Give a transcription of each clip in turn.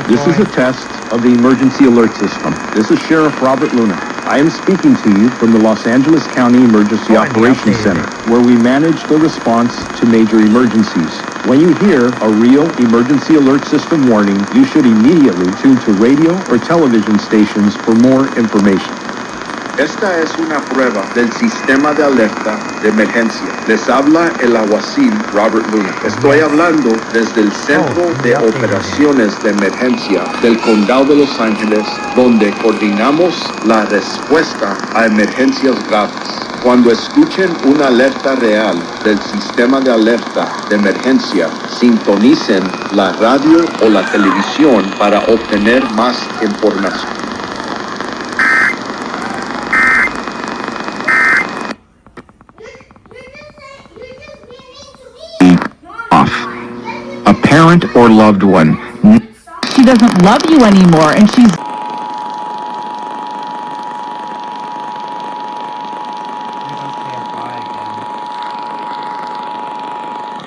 This is a test of the emergency alert system. This is Sheriff Robert Luna. I am speaking to you from the Los Angeles County Emergency Operations Center, where we manage the response to major emergencies. When you hear a real emergency alert system warning, you should immediately tune to radio or television stations for more information. Esta es una prueba del sistema de alerta de emergencia. Les habla el alguacil Robert Luna. Estoy hablando desde el Centro de Operaciones de Emergencia del Condado de Los Ángeles, donde coordinamos la respuesta a emergencias graves. Cuando escuchen una alerta real del sistema de alerta de emergencia, sintonicen la radio o la televisión para obtener más información. Off. A parent or loved one. She doesn't love you anymore, and she's...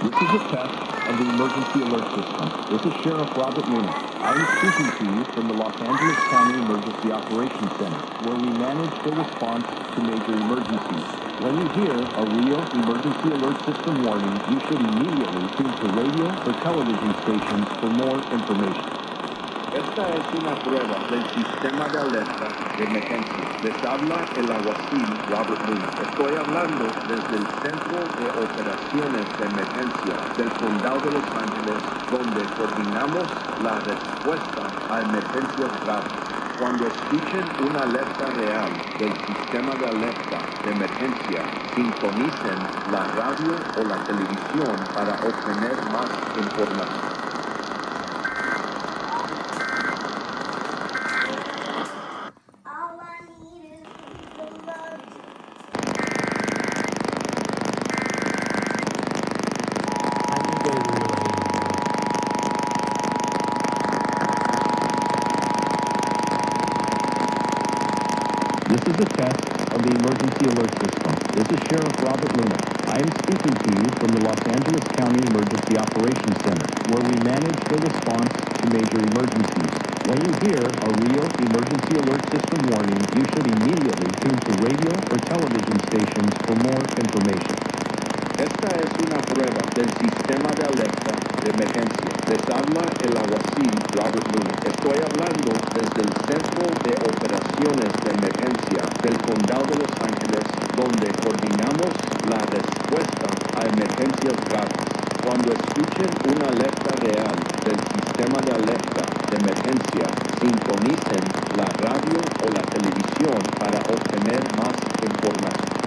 This is a test of the emergency alert system. This is Sheriff Robert Luna. I am speaking to you from the Los Angeles County Emergency Operations Center, where we manage the response to major emergencies. When you hear a real emergency alert system warning, you should immediately tune to radio or television stations for more information. Esta es una prueba del sistema de alerta de emergencia. Les habla el alguacil Robert Luna. Estoy hablando desde el Centro de Operaciones de Emergencia del Condado de Los Ángeles, donde coordinamos la respuesta a emergencias graves. Cuando escuchen una alerta real del sistema de alerta de emergencia, sintonicen la radio o la televisión para obtener más información. This is a test of the emergency alert system. This is Sheriff Robert Luna. I am speaking to you from the Los Angeles County Emergency Operations Center, where we manage the response to major emergencies. When you hear a real emergency alert system warning, you should immediately tune to radio or television stations for more information. Esta es una prueba del sistema de alerta de emergencia. Les habla el alguacil Robert Luna. Estoy hablando desde el Centro de Operaciones de Emergencia del Condado de Los Ángeles, donde coordinamos la respuesta a emergencias graves. Cuando escuchen una alerta real del sistema de alerta de emergencia, sintonicen la radio o la televisión para obtener más información.